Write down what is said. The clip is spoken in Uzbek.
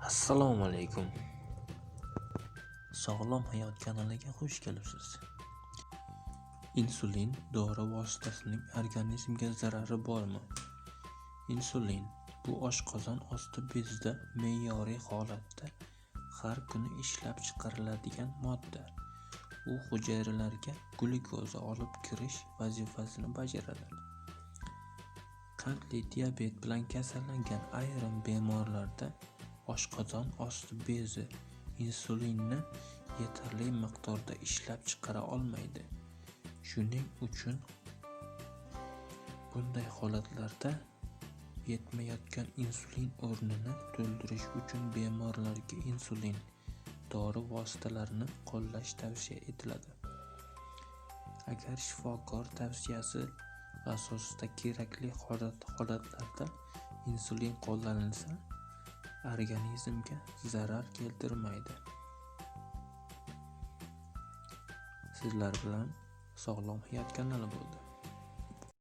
Assalomu alaykum. Sog'lom hayot kanaliga xush kelibsiz. Insulin dori vositasining organizmga zarari bormi? Insulin bu oshqozon osti bezida me'yoriy holatda har kuni ishlab chiqariladigan modda. U hujayralarga glyukoza olib kirish vazifasini bajaradi. Qandli diabet bilan kasallangan ayrim bemorlarda oshqozon osti bezi insulinni yetarli miqdorda ishlab chiqara olmaydi. Shuning uchun bunday holatlarda yetmayotgan insulin o'rnini to'ldirish uchun bemorlarga insulin dori vositalarini qo'llash tavsiya etiladi. Agar shifokor tavsiyasi asosida kerakli holatlarda insulin qo'llanilsa, organizmga zarar keltirmaydi. Sizlar bilan Sog'lom hayot kanali bo'ldi.